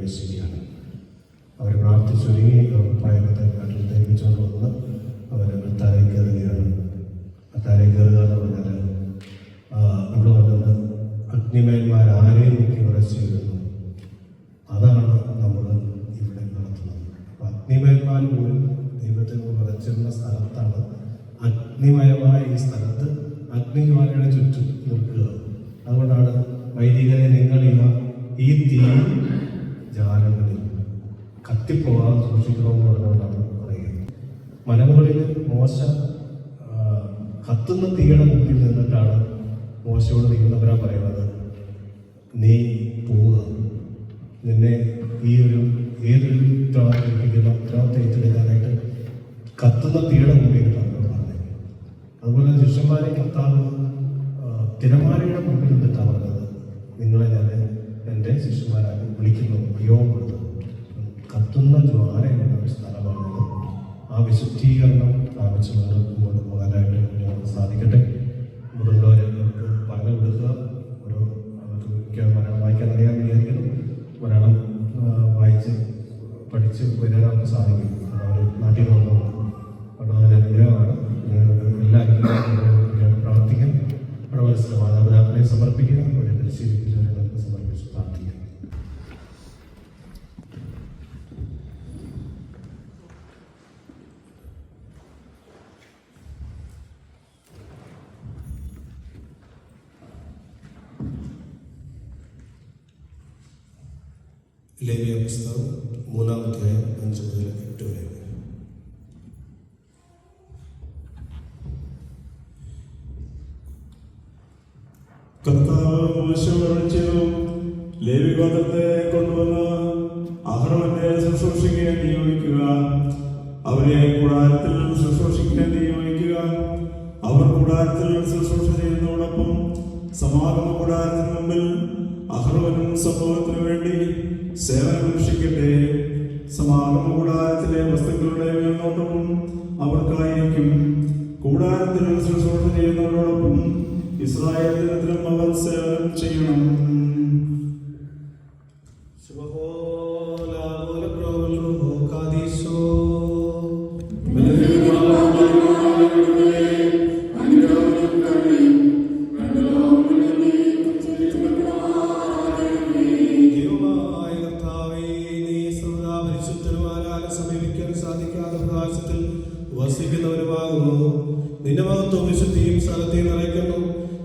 പ്രവേശിക്കുകയാണ്. അവർ പ്രാർത്ഥിച്ചൊരുങ്ങി പ്രായത്തെ കാട്ടിൽ തേപ്പിച്ചുകൊണ്ട് വന്ന് അവർ അത്താഴം കയറുകയാണ്. അത്താഴം കയറുക എന്ന് പറഞ്ഞാൽ നമ്മൾ പറഞ്ഞത് അഗ്നിമയന്മാർ ആരെയും നോക്കി വിറച്ചിരുന്നു. അതാണ് നമ്മൾ ഇവിടെ നടത്തുന്നത്. അപ്പം അഗ്നിമയന്മാർ പോലും ദൈവത്തിന് വിറച്ചിരുന്ന സ്ഥലത്താണ് അഗ്നിമയമായ ഈ സ്ഥലത്ത് അഗ്നിജ്വാലയുടെ ചുറ്റും നിൽക്കുക. അതുകൊണ്ടാണ് വൈദികരെ നിങ്ങൾ ഈ തീ ജാലങ്ങളിൽ കത്തിപ്പോകാതെ സൂക്ഷിക്കണമെന്ന് പറഞ്ഞുകൊണ്ടാണ് പറയുന്നത്. മലമുകളിൽ മോശ കത്തുന്ന തീയുടെ മുമ്പിൽ നിന്നിട്ടാണ് മോശയോട് ദൈവം പറയുന്നത്, നീ പോവുക, നിന്നെ ഈ ഏതൊരു ഉത്തരവാദിത്തം ഏറ്റെടുക്കാനായിട്ട് കത്തുന്ന തീയുടെ മുമ്പിൽ പറഞ്ഞത്. അതുപോലെ ശിഷ്യന്മാരെ കർത്താവ് തിരമാലയുടെ മുമ്പിൽ നിന്നിട്ടാണ് പറഞ്ഞത്, നിങ്ങളെ ഞാൻ എൻ്റെ ശിഷ്യന്മാരായി വിളിക്കുന്നു, നിയോഗം കൊടുത്തു. കത്തുന്ന ജ്വാലയുള്ള ഒരു സ്ഥലമാണിത്. ആ വിശുദ്ധീകരണം പ്രാപിച്ച് മുന്നോട്ട് പോകാനായിട്ട് ഞങ്ങൾക്ക് സാധിക്കട്ടെ. മുതിർന്നവരെ നമുക്ക് പറഞ്ഞു കൊടുക്കുക. മലയാളം വായിക്കാൻ അറിയാൻ വിചാരിക്കുന്നു. മലയാളം വായിച്ച് പഠിച്ച് വരാൻ നമുക്ക് സാധിക്കും. അവർ നാട്ടിൽ വന്നതാണ്. വളരെ അനുഗ്രഹമാണ്. ഞങ്ങൾക്ക് എല്ലാവരും പ്രാർത്ഥിക്കാം. അവിടെ മാതാപിതാക്കളെ സമർപ്പിക്കുക. അവരെ പരിശീലിപ്പിച്ചവരെ നമുക്ക് സമർപ്പിച്ച് പ്രാർത്ഥിക്കാം. ലേവ്യ പുസ്തകം 3-ാം അധ്യായം 5 മുതൽ 8 വരെ. കർത്താവ് മോശെ ലേവ്യ ഗോത്രത്തെ കൊണ്ടുവന്ന് അഹ്റോന്റെ ശുശ്രൂഷയ്ക്ക് നിയോഗിക്കുക. അവരെ കൂടാരത്തിൽ ശുശ്രൂഷിക്കാൻ നിയോഗിക്കുക. അവർ കൂടാരത്തിൽ ശുശ്രൂഷ ചെയ്യുന്നതോടൊപ്പം സമാഗമ കൂടാരത്തിന് മുമ്പിൽ അഹ്റോനും സമൂഹത്തിനു വേണ്ടി സേവനമനുഷ്ഠിക്കട്ടെ. സമാഗമ കൂടാരത്തിലെ വസ്തുക്കളുടെ മേൽനോട്ടവും അവർക്കായിരിക്കും. കൂടാരത്തിൽ ശുശ്രൂഷ ചെയ്യുന്നവരോടൊപ്പം ഇസ്രായേൽ ദിനത്തിലും അവർ സേവനം ചെയ്യണം. വസിക്കുന്നവരുമാകുന്നു. നിന്റെ മഹത്വവും വിശുദ്ധിയും സ്ഥലത്തെയും നിറയ്ക്കുന്നു.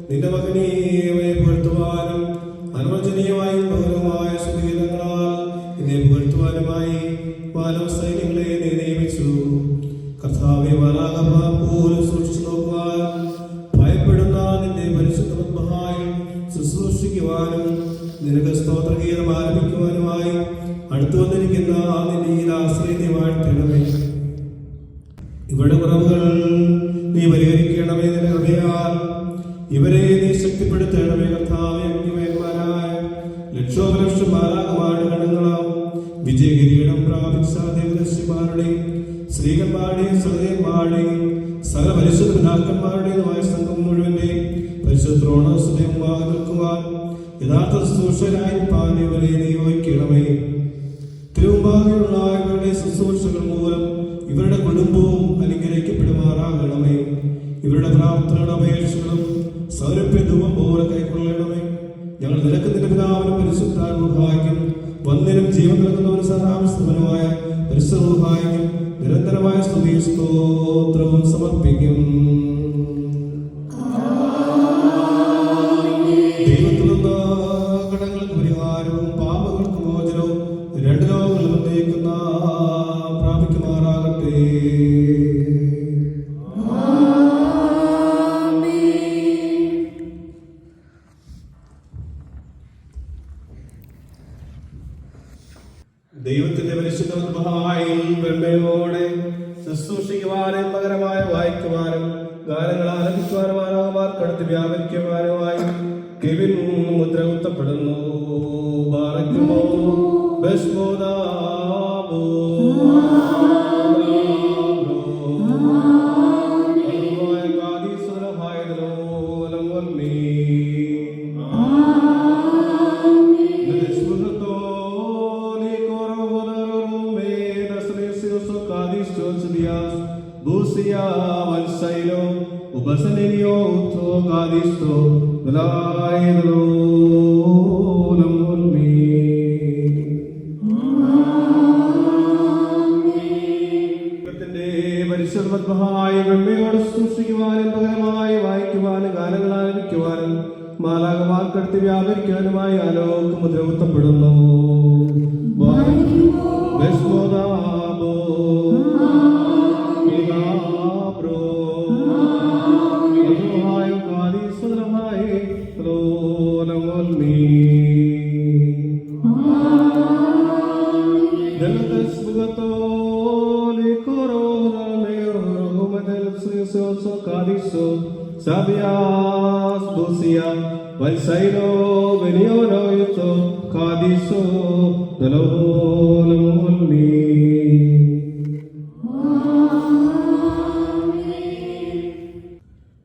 നിന്റെ മകനീയമായി പുകഴ്ത്തുവാനും അനുവചനീയമായും പൗരമായ സ്തുതിഗീതങ്ങളാൽ നിന്നെ പുകഴ്ത്തുവാനുമായി മാനവ സൈന്യങ്ങളെ നീ നിയമിച്ചു. കർത്താവേ, മാലാഖമാർ പോലും സൂക്ഷിച്ചു നോക്കുവാൻ ഭയപ്പെടുന്ന നിന്റെ പരിശുദ്ധ മദ്ബഹായിൽ ശുശ്രൂഷിക്കുവാനും നിനക്ക് സ്തോത്രഗീതം ആരംഭിക്കുവാനുമായി അടുത്തു വന്നിരിക്കുന്ന നിന്റെ ഈ ആശ്രയത്തെ വാഴ്ത്തണമേ. ഇവരുടെ കുറവുകൾ നീ പരിഹരിക്കണമേ. നിന്റെ കൃപയാൽ ഇവരെ നീ ശക്തിപ്പെടുത്തണമേ. കർത്താവേ, അഗ്നിമയന്മാരായ ലക്ഷോപലക്ഷം മാലാഖമാരുടെ ഗണങ്ങളാം വിജയകിരീടം പ്രാപിച്ച ദേവദർശിമാരുടെയും സ്ത്രീകന്മാരുടെയും സഹോദരന്മാരുടെയും സകല പരിശുദ്ധ പിതാക്കന്മാരുടെയുമായ സംഘം മുഴുവന്റെയും പരിശുദ്ധോണസുതയമായി നിൽക്കുവാൻ യഥാർത്ഥ ശുശ്രൂഷകരായിരിക്കാൻ ഇവരെ നിയോഗിക്കണമേ. തിരുമുമ്പാകെയുള്ള ഇവരുടെ ശുശ്രൂഷകൾ മൂലം ഇവരുടെ കുടുംബവും അനുഗ്രഹിക്കപ്പെടുമാറാകണമേ. ഇവരുടെ പ്രാർത്ഥനയുടെ അപേക്ഷകളും സൗരഭ്യ ധൂപം പോലെ കൈക്കൊള്ളണമേ. ഞങ്ങൾ നിനക്ക് നിന്റെ പിതാവിനും പരിശുദ്ധാത്മാവിനും വന്ദിനും ജീവൻ നൽകുന്നവനും സദാവിസ്തവനുമായ പരിശുദ്ധനും നിരന്തരമായ സ്തുതിയും സ്തോത്രവും സമർപ്പിക്കും. ദൈവത്തിൽ നിന്ന് കടങ്ങൾക്ക് പരിഹാരവും പാപങ്ങൾക്ക് മോചനവും രണ്ട് ലോകങ്ങളും ഉന്നയിക്കുന്ന പ്രാപിക്കുമാറാകട്ടെ. ദൈവത്തിന്റെ പരിശുദ്ധ മദ്ബഹായിൽ വെണ്മയോടെ ശുശ്രൂഷിക്കുവാനും പകരമായ വായിക്കുവാനും ഗാനങ്ങൾ ആലപിക്കുവാനും ആരാധകർക്കടുത്ത് വ്യാപരിക്കുവാനുമായി കെവിൻ മുദ്ര കുത്തപ്പെടുന്നു. ബാറക്കുമോ ബസ്മോദാബോ കാദിസ്തോ ദലായിദലോലം ഉൽമീ. പരിശുദ്ധമായ വെണ്മയോടെ സൂക്ഷിക്കുവാനും പകരമായി വായിക്കുവാനും ഗാനങ്ങൾ ആലപിക്കുവാനും മാലാകമാർക്കടുത്ത് വ്യാപരിക്കാനുമായി ആലോക മുദ്ര കുത്തപ്പെടുന്നു. Sabias Busia, Valsaino, Veniono, Yuto, Kadiso, Dalolami.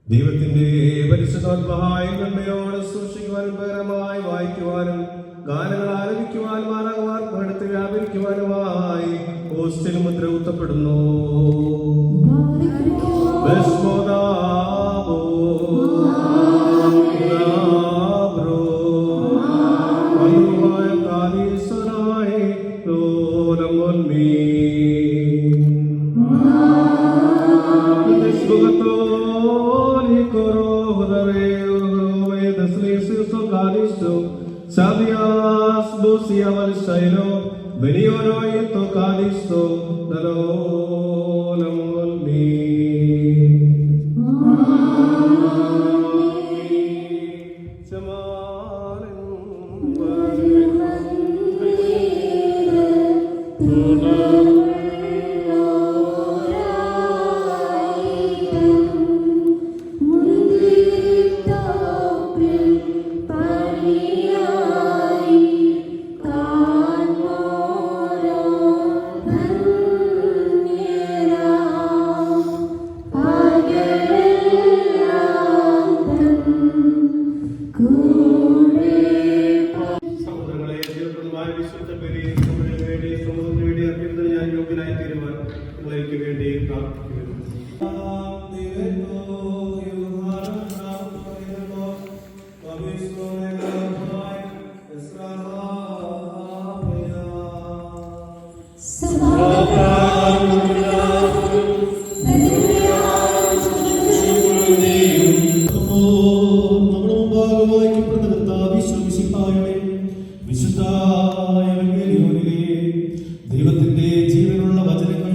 ദൈവത്തിന്റെ പരിശുദ്ധാത്മാവായ നന്മയോടെ സൂക്ഷിക്കുവാനും പകരമായി വായിക്കുവാനും ഗാനങ്ങൾ ആലപിക്കുവാനും മാലാഖമാർക്ക് അടുത്ത് വ്യാപരിക്കുവാനുമായി പോസ്റ്റിൽ മുദ്ര കുത്തപ്പെടുന്നു. Sabias Busia Valsaino, Veniono Ito Kadisto, Dalolam Ulmi. ദൈവത്തിന്റെ ജീവനുള്ള വചനങ്ങൾ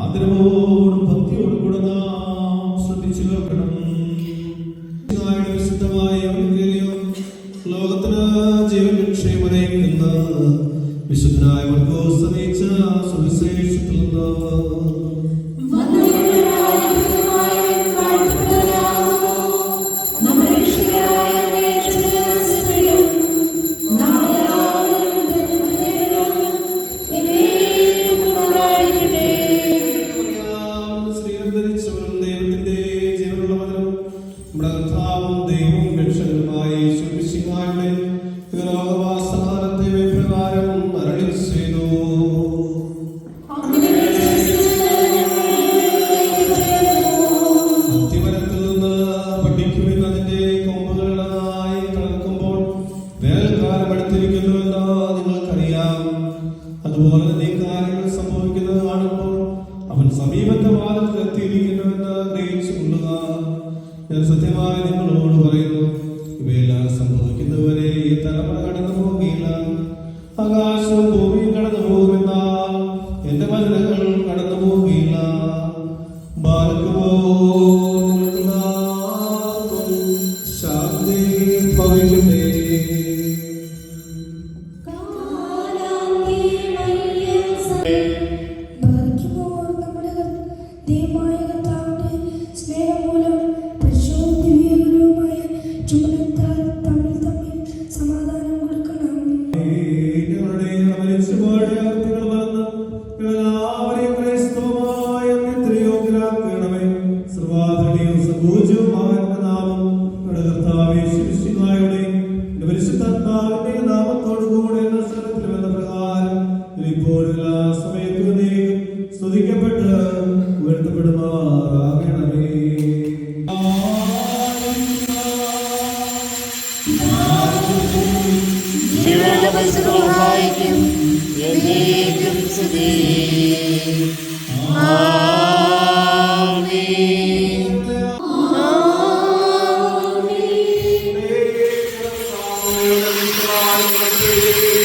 ആദരവോടും ഭക്തിയോടും കൂടെ നാം ശ്രദ്ധിച്ചു കേൾക്കണം. വിശുദ്ധമായ ലോകത്തിന് ജീവൻ ക്ഷേമനയിക്കുന്ന വിശുദ്ധനായ മർക്കോസ് അറിയിച്ച സുവിശേഷത്തിൽ നിന്ന് അതുപോലെ തന്നെ കാര്യങ്ങൾ സംഭവിക്കുന്നത് കാണുമ്പോൾ അവൻ സമീപത്തെ വാദത്തിൽ എത്തിയിരിക്കുന്നുവെന്ന് ഗ്രഹിച്ചു കൊള്ളുക. ഞാൻ സത്യമായി നിങ്ങളോട് പറയുന്നു, ഇവയെല്ലാം സംഭവിക്കുന്നവരെ ഈ തലമുറ കടന്നു പോവുകയില്ല. ആകാശവും ഭൂമിയും കടന്നു പോകുമെന്ന എന്റെ വചനങ്ങൾ കടന്നു പോവുകയില്ല. ശാന്തി ഭവിക്കട്ടെ. സ്തുതിക്കപ്പെട്ട് ഉയർത്തപ്പെടുമാറാകണമേ. ജീവനുള്ള പരിശുദ്ധമായിരിക്കും എന്നേക്കും സ്തുതി. ആമേൻ. ആമേൻ.